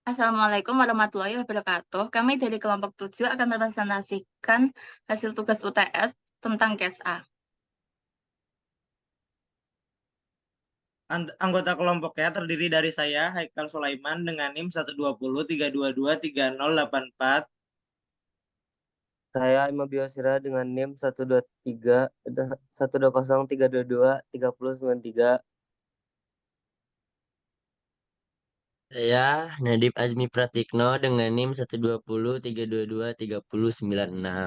Assalamualaikum warahmatullahi wabarakatuh. Kami dari kelompok 7 akan mepresentasikan hasil tugas UTS tentang KSA. Anggota kelompoknya terdiri dari saya, Haikal Sulaiman, dengan NIM 120 322 3084. Saya Imam Biosira dengan NIM 120 322 3093. Saya Nadib Azmi Pratikno dengan NIM 120 322 3096.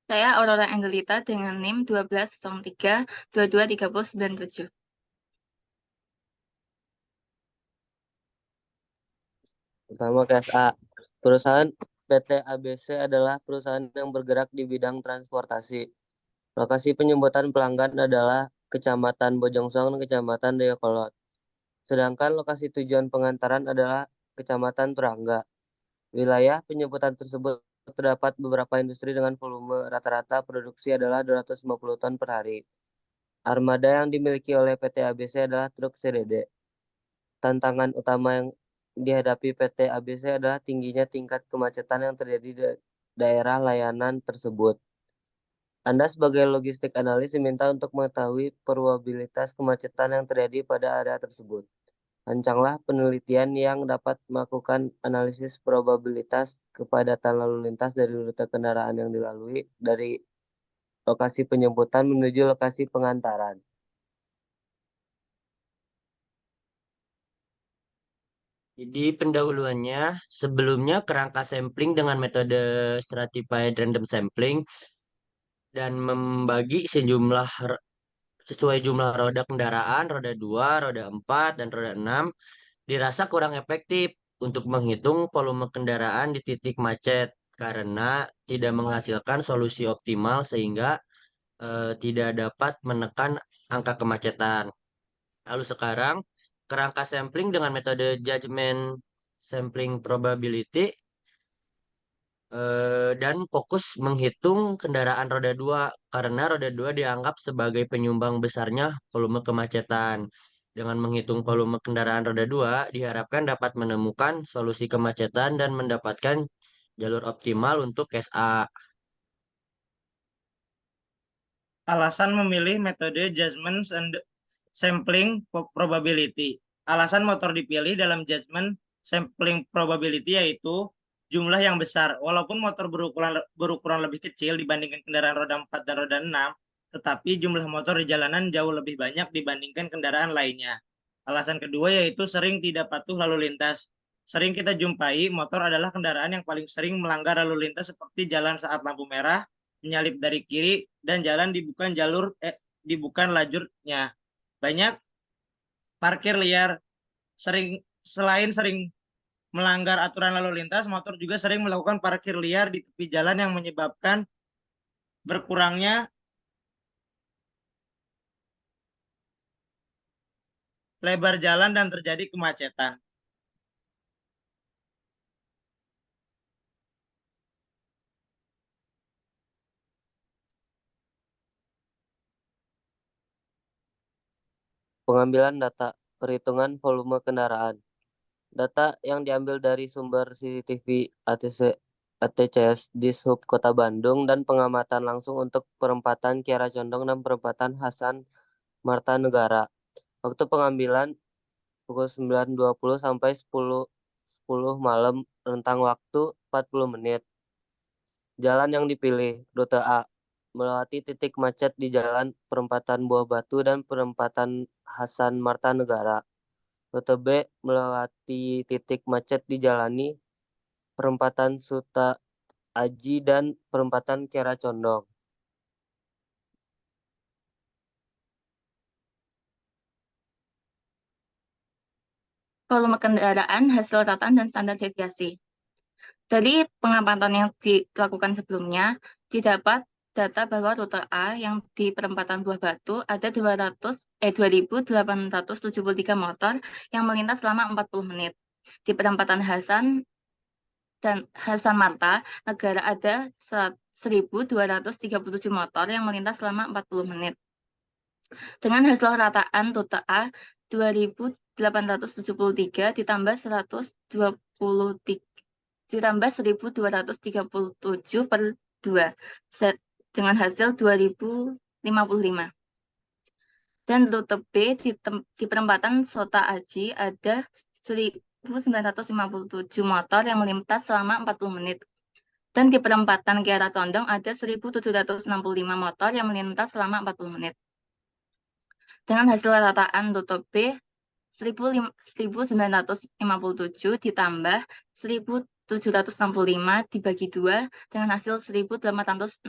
Saya Aurora Angelita dengan NIM 1203 22 3097. Pertama KSA. Perusahaan PT ABC adalah perusahaan yang bergerak di bidang transportasi. Lokasi penyebutan pelanggan adalah Kecamatan Bojongsong dan Kecamatan Dayakolot. Sedangkan lokasi tujuan pengantaran adalah Kecamatan Turangga. Wilayah penyebutan tersebut terdapat beberapa industri dengan volume rata-rata produksi adalah 250 ton per hari. Armada yang dimiliki oleh PT ABC adalah truk CDD. Tantangan utama yang dihadapi PT ABC adalah tingginya tingkat kemacetan yang terjadi di daerah layanan tersebut. Anda sebagai logistik analis diminta untuk mengetahui probabilitas kemacetan yang terjadi pada area tersebut. Rancanglah penelitian yang dapat melakukan analisis probabilitas kepadatan lalu lintas dari rute kendaraan yang dilalui dari lokasi penjemputan menuju lokasi pengantaran. Jadi pendahuluannya, sebelumnya kerangka sampling dengan metode stratified random sampling dan membagi sesuai jumlah roda kendaraan, roda 2, roda 4, dan roda 6 dirasa kurang efektif untuk menghitung volume kendaraan di titik macet karena tidak menghasilkan solusi optimal sehingga tidak dapat menekan angka kemacetan. Lalu sekarang kerangka sampling dengan metode judgment sampling probability dan fokus menghitung kendaraan roda 2 karena roda 2 dianggap sebagai penyumbang besarnya volume kemacetan. Dengan menghitung volume kendaraan roda 2 diharapkan dapat menemukan solusi kemacetan dan mendapatkan jalur optimal untuk case A. Alasan memilih metode Judgment and Sampling Probability. Alasan motor dipilih dalam Judgment Sampling Probability yaitu jumlah yang besar. Walaupun motor berukuran lebih kecil dibandingkan kendaraan roda 4 dan roda 6, tetapi jumlah motor di jalanan jauh lebih banyak dibandingkan kendaraan lainnya. Alasan kedua yaitu sering tidak patuh lalu lintas. Sering kita jumpai motor adalah kendaraan yang paling sering melanggar lalu lintas seperti jalan saat lampu merah, menyalip dari kiri, dan jalan dibuka lajurnya. Banyak parkir liar. Selain sering melanggar aturan lalu lintas, motor juga sering melakukan parkir liar di tepi jalan yang menyebabkan berkurangnya lebar jalan dan terjadi kemacetan. Pengambilan data, perhitungan volume kendaraan. Data yang diambil dari sumber CCTV ATCS di Sub Kota Bandung dan pengamatan langsung untuk perempatan Kiara Condong dan perempatan Hasan Marta Negara. Waktu pengambilan pukul 9.20 sampai 10.10 malam, rentang waktu 40 menit. Jalan yang dipilih, rute A, melewati titik macet di jalan perempatan Buah Batu dan perempatan Hasan Marta Negara. Rute B, melewati titik macet dijalani perempatan Suta Aji dan perempatan Kiara Condong. Volume kendaraan, hasil rataan, dan standar deviasi. Dari pengamatan yang dilakukan sebelumnya, didapat data bahwa rute A yang di perempatan Buah Batu ada 2.873 motor yang melintas selama 40 menit. Di perempatan Hasan dan Hasan Marta Negara ada 1.237 motor yang melintas selama 40 menit. Dengan hasil rataan rute A 873 ditambah 1237 per 2 dengan hasil 2055. Dan rute B di perempatan Sota Aji ada 1957 motor yang melintas selama 40 menit. Dan di perempatan Kiara Condong ada 1765 motor yang melintas selama 40 menit. Dengan hasil rataan rute B 1957 ditambah 1765 dibagi 2 dengan hasil 1861.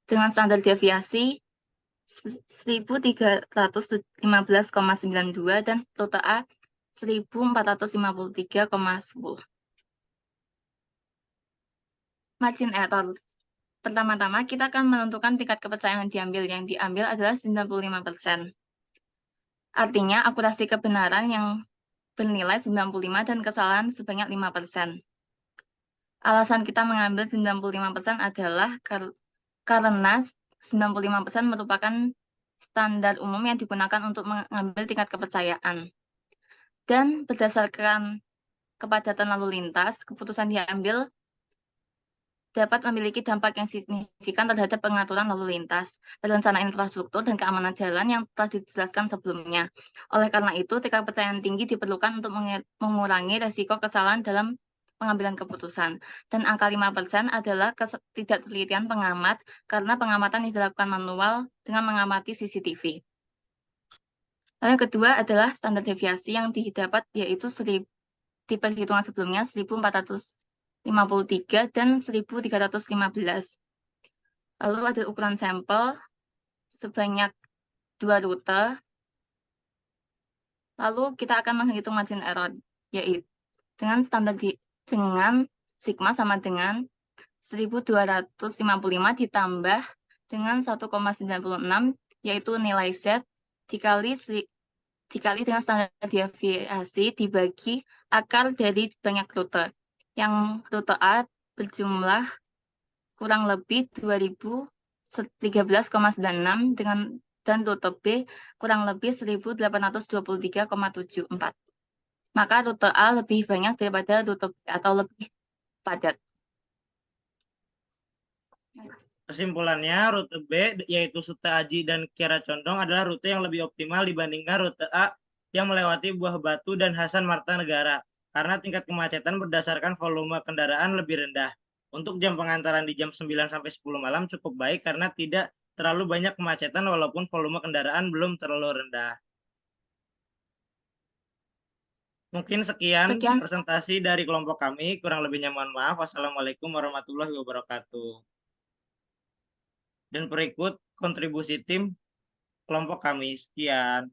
Dengan standar deviasi 1315,92 dan rute A 1453,10. Margin error. Pertama-tama kita akan menentukan tingkat kepercayaan yang diambil. Yang diambil adalah 95%. Artinya akurasi kebenaran yang bernilai 95 dan kesalahan sebanyak 5%. Alasan kita mengambil 95% adalah karena 95% merupakan standar umum yang digunakan untuk mengambil tingkat kepercayaan. Dan berdasarkan kepadatan lalu lintas, keputusan diambil dapat memiliki dampak yang signifikan terhadap pengaturan lalu lintas, perencanaan infrastruktur, dan keamanan jalan yang telah dijelaskan sebelumnya. Oleh karena itu, tingkat kepercayaan tinggi diperlukan untuk mengurangi resiko kesalahan dalam pengambilan keputusan. Dan angka 5% adalah ketidaktelitian pengamat karena pengamatan yang dilakukan manual dengan mengamati CCTV. Lalu yang kedua adalah standar deviasi yang didapat, yaitu di perhitungan sebelumnya 1453 dan 1315. Lalu ada ukuran sampel sebanyak 2 rute. Lalu kita akan menghitung margin error, yaitu dengan sigma sama dengan 1255 ditambah dengan 1,96, yaitu nilai Z dikali dengan standar deviasi dibagi akar dari banyak rute. Yang rute A berjumlah kurang lebih 2013,96 dan rute B kurang lebih 1823,74. Maka rute A lebih banyak daripada rute B atau lebih padat. Kesimpulannya, rute B yaitu Sota Aji dan Kiara Condong adalah rute yang lebih optimal dibandingkan rute A yang melewati Buah Batu dan Hasan Marta Negara karena tingkat kemacetan berdasarkan volume kendaraan lebih rendah. Untuk jam pengantaran di jam 9 sampai 10 malam cukup baik karena tidak terlalu banyak kemacetan walaupun volume kendaraan belum terlalu rendah. Mungkin sekian presentasi dari kelompok kami. Kurang lebihnya mohon maaf. Wassalamualaikum warahmatullahi wabarakatuh. Dan berikut kontribusi tim kelompok kami. Sekian.